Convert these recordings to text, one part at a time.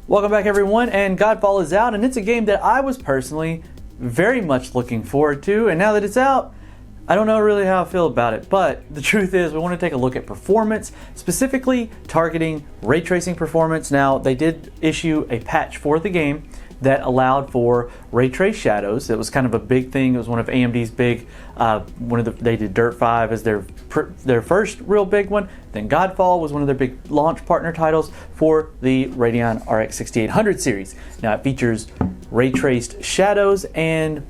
Welcome back everyone, and Godfall is out, and it's a game that I was personally very much looking forward to, and now that it's out, I don't know really how I feel about it, but the truth is we want to take a look at performance, specifically targeting ray tracing performance. Now, they did issue a patch for the game that allowed for ray trace shadows. It was kind of a big thing. It was one of AMD's big, they did Dirt 5 as their first real big one. Then Godfall was one of their big launch partner titles for the Radeon RX 6800 series. Now it features ray traced shadows, and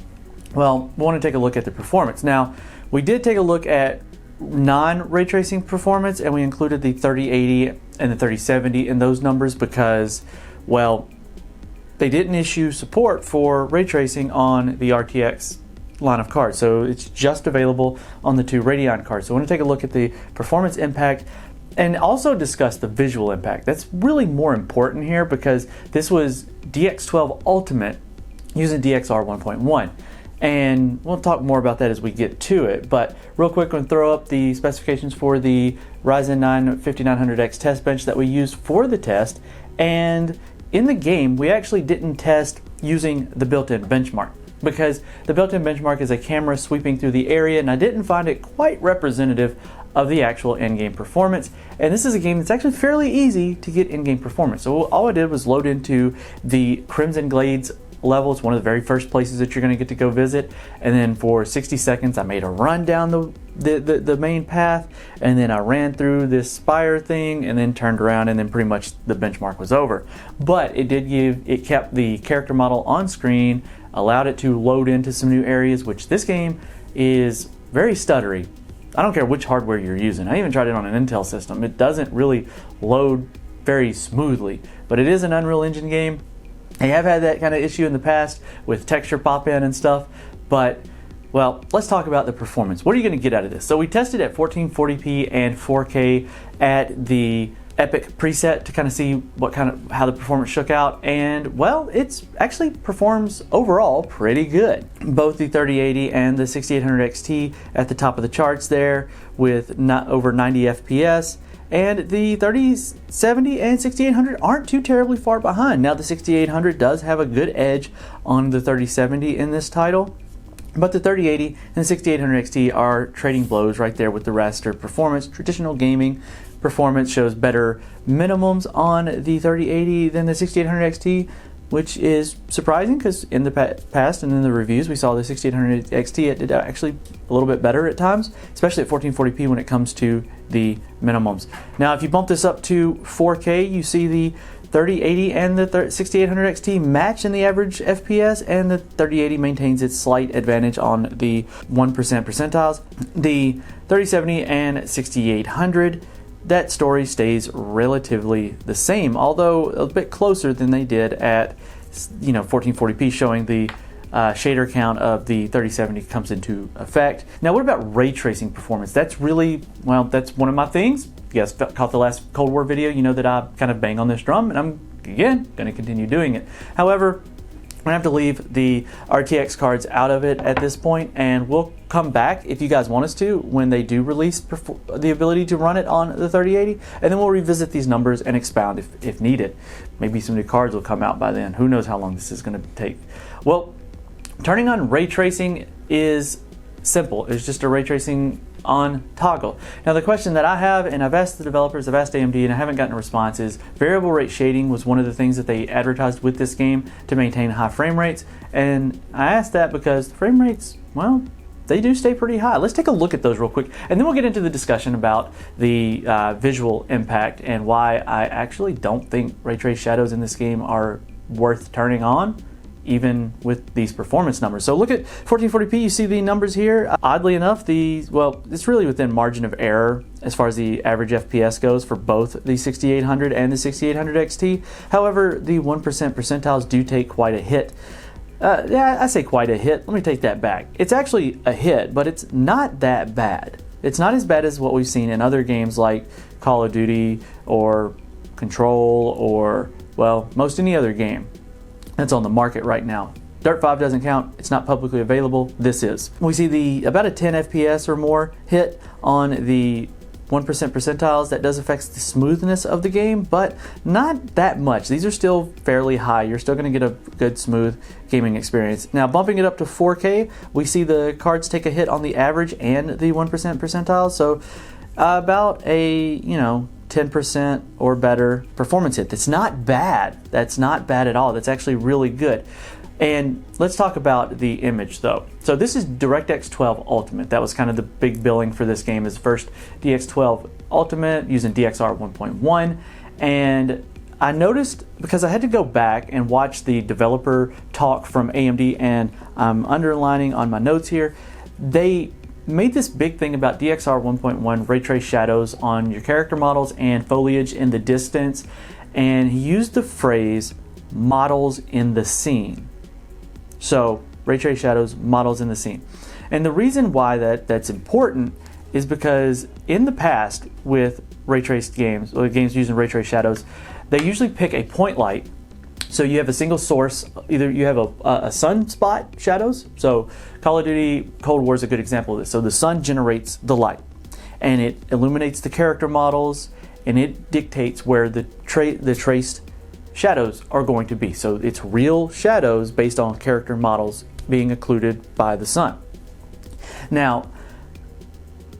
well, we want to take a look at the performance. Now, we did take a look at non-ray tracing performance, and we included the 3080 and the 3070 in those numbers because, well, they didn't issue support for ray tracing on the RTX line of cards, so it's just available on the two Radeon cards. So I want to take a look at the performance impact and also discuss the visual impact. That's really more important here because this was DX12 Ultimate using DXR1.1. And we'll talk more about that as we get to it. But real quick, I'm going to throw up the specifications for the Ryzen 9 5900X test bench that we used for the test. And in the game, we actually didn't test using the built-in benchmark because the built-in benchmark is a camera sweeping through the area, and I didn't find it quite representative of the actual in-game performance. And this is a game that's actually fairly easy to get in-game performance. So all I did was load into the Crimson Glades level. It's one of the very first places that you're going to get to go visit, and then for 60 seconds I made a run down the main path, and then I ran through this spire thing and then turned around, and then pretty much the benchmark was over. But it kept the character model on screen, allowed it to load into some new areas, which this game is very stuttery. I don't care which hardware you're using. I even tried it on an Intel system. It doesn't really load very smoothly, but it is an Unreal Engine game. I have had that kind of issue in the past with texture pop-in and stuff, but, well, let's talk about the performance. What are you going to get out of this? So we tested at 1440p and 4K at the Epic preset to kind of see how the performance shook out, and, well, it's actually performs overall pretty good. Both the 3080 and the 6800 XT at the top of the charts there with not over 90 FPS. And the 3070 and 6800 aren't too terribly far behind. Now the 6800 does have a good edge on the 3070 in this title, but the 3080 and the 6800 XT are trading blows right there with the raster performance. Traditional gaming performance shows better minimums on the 3080 than the 6800 XT, which is surprising because in the past and in the reviews we saw the 6800 XT, it did actually a little bit better at times, especially at 1440p when it comes to the minimums. Now if you bump this up to 4K, you see the 3080 and the 6800 XT match in the average FPS, and the 3080 maintains its slight advantage on the 1% percentiles. The 3070 and 6800, that story stays relatively the same, although a bit closer than they did at 1440p, showing the shader count of the 3070 comes into effect. Now, what about ray tracing performance? That's really, well, that's one of my things. You guys caught the last Cold War video, you know that I kind of bang on this drum, and I'm, again, going to continue doing it. However, I'm going to have to leave the RTX cards out of it at this point, and we'll come back if you guys want us to when they do release the ability to run it on the 3080, and then we'll revisit these numbers and expound if needed. Maybe some new cards will come out by then. Who knows how long this is going to take. Well, turning on ray tracing is simple. It's just a ray tracing on toggle. Now the question that I have, and I've asked the developers, I've asked AMD, and I haven't gotten a response, is variable rate shading was one of the things that they advertised with this game to maintain high frame rates, and I asked that because the frame rates, well, they do stay pretty high. Let's take a look at those real quick, and then we'll get into the discussion about the visual impact and why I actually don't think ray trace shadows in this game are worth turning on, even with these performance numbers. So look at 1440p, you see the numbers here. Oddly enough, it's really within margin of error as far as the average FPS goes for both the 6800 and the 6800 XT. However, the 1% percentiles do take quite a hit. Yeah, I say quite a hit. Let me take that back. It's actually a hit, but it's not that bad. It's not as bad as what we've seen in other games like Call of Duty or Control or, well, most any other game that's on the market right now. Dirt 5 doesn't count. It's not publicly available. This is. We see about a 10 FPS or more hit on the 1% percentiles, that does affect the smoothness of the game, but not that much. These are still fairly high. You're still going to get a good smooth gaming experience. Now bumping it up to 4K, we see the cards take a hit on the average and the 1% percentile, so about a 10% or better performance hit. That's not bad. That's not bad at all. That's actually really good. And let's talk about the image though. So this is DirectX 12 Ultimate. That was kind of the big billing for this game, is first DX12 Ultimate using DXR1.1. And I noticed, because I had to go back and watch the developer talk from AMD, and I'm underlining on my notes here, they made this big thing about DXR 1.1 ray trace shadows on your character models and foliage in the distance, and he used the phrase models in the scene. So ray trace shadows, models in the scene. And the reason why that's important is because in the past with ray traced games, or games using ray trace shadows, they usually pick a point light. So you have a single source. Either you have a sunspot shadows. So Call of Duty Cold War is a good example of this. So the sun generates the light, and it illuminates the character models, and it dictates where the traced shadows are going to be. So it's real shadows based on character models being occluded by the sun. Now,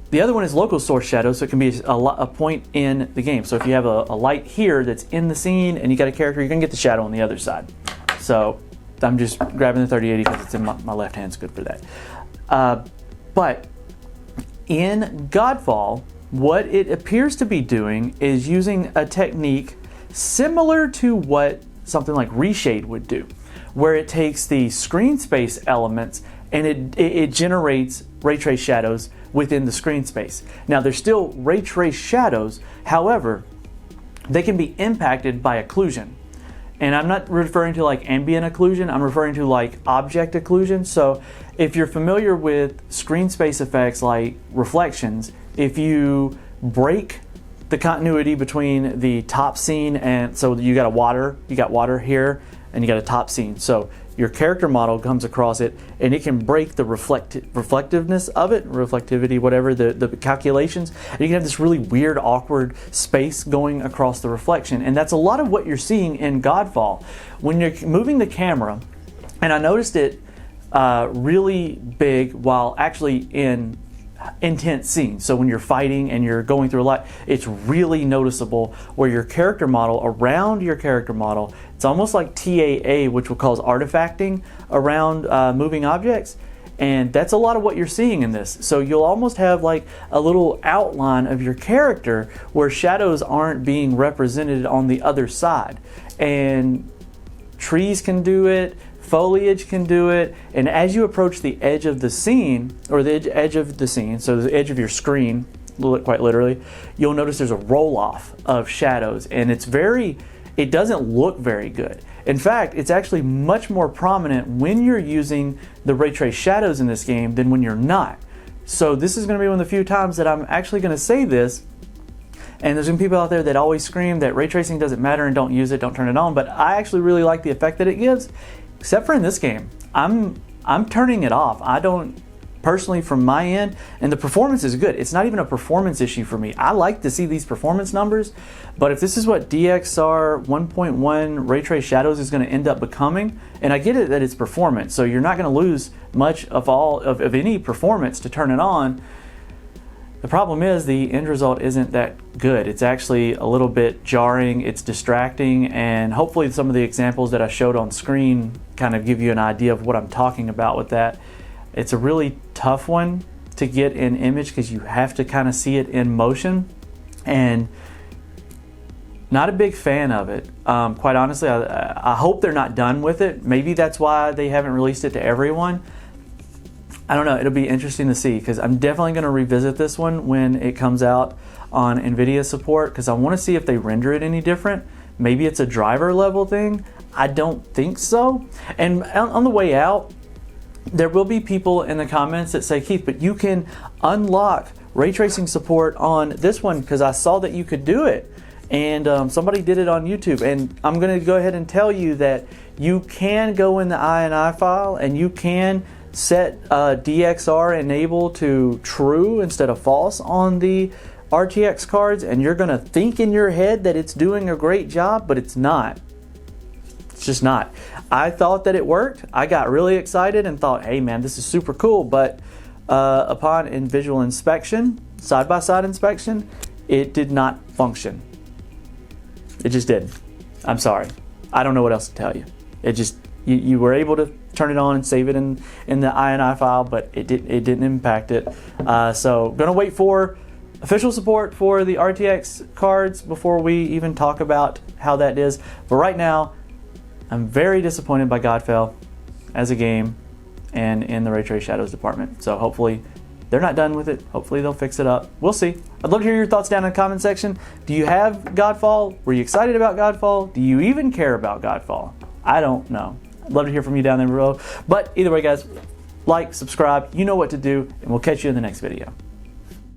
the other one is local source shadows, so it can be a point in the game. So if you have a light here that's in the scene and you got a character, you're going to get the shadow on the other side. So I'm just grabbing the 3080 because it's in my left hand's good for that. But in Godfall, what it appears to be doing is using a technique similar to what something like Reshade would do, where it takes the screen space elements and it generates ray trace shadows within the screen space. Now there's still ray trace shadows, however, they can be impacted by occlusion. And I'm not referring to like ambient occlusion, I'm referring to like object occlusion. So if you're familiar with screen space effects like reflections, if you break the continuity between the top scene, and so you got water here and you got a top scene. So your character model comes across it and it can break the reflectiveness of it, reflectivity, whatever, the calculations. And you can have this really weird, awkward space going across the reflection. And that's a lot of what you're seeing in Godfall. When you're moving the camera, and I noticed it really big while actually in intense scenes. So when you're fighting and you're going through a lot, it's really noticeable where your character model, around your character model, it's almost like TAA, which we'll call artifacting around moving objects. And that's a lot of what you're seeing in this. So you'll almost have like a little outline of your character where shadows aren't being represented on the other side. And trees can do it, foliage can do it, and as you approach the edge of the scene, or the edge of the scene, so the edge of your screen, quite literally, you'll notice there's a roll-off of shadows, and it doesn't look very good. In fact, it's actually much more prominent when you're using the ray trace shadows in this game than when you're not. So this is going to be one of the few times that I'm actually going to say this. And there's some people out there that always scream that ray tracing doesn't matter and don't use it, don't turn it on, but I actually really like the effect that it gives. Except for in this game, I'm turning it off. I don't personally, from my end, and the performance is good. It's not even a performance issue for me. I like to see these performance numbers, but if this is what DXR 1.1 ray trace shadows is going to end up becoming, and I get it that it's performance, so you're not going to lose much of any performance to turn it on. The problem is the end result isn't that good. It's actually a little bit jarring, it's distracting, and hopefully some of the examples that I showed on screen kind of give you an idea of what I'm talking about with that. It's a really tough one to get in image because you have to kind of see it in motion, and not a big fan of it. Quite honestly, I hope they're not done with it. Maybe that's why they haven't released it to everyone. I don't know, it'll be interesting to see because I'm definitely going to revisit this one when it comes out on NVIDIA support because I want to see if they render it any different. Maybe it's a driver level thing. I don't think so. And on the way out, there will be people in the comments that say, Keith, but you can unlock ray tracing support on this one because I saw that you could do it. And somebody did it on YouTube. And I'm going to go ahead and tell you that you can go in the INI file and you can set DXR enable to true instead of false on the RTX cards and you're gonna think in your head that it's doing a great job, but it's not. It's just not. I thought that it worked. I got really excited and thought, hey man, this is super cool, but upon visual inspection, side-by-side inspection, it did not function. It just didn't. I'm sorry. I don't know what else to tell you. It just, you were able to turn it on and save it in the INI file, but it didn't impact it. So gonna wait for official support for the RTX cards before we even talk about how that is. But right now, I'm very disappointed by Godfall as a game and in the Ray Shadows department. So hopefully they're not done with it. Hopefully they'll fix it up. We'll see. I'd love to hear your thoughts down in the comment section. Do you have Godfall? Were you excited about Godfall? Do you even care about Godfall? I don't know. I'd love to hear from you down there below. But either way, guys, like, subscribe, you know what to do, and we'll catch you in the next video.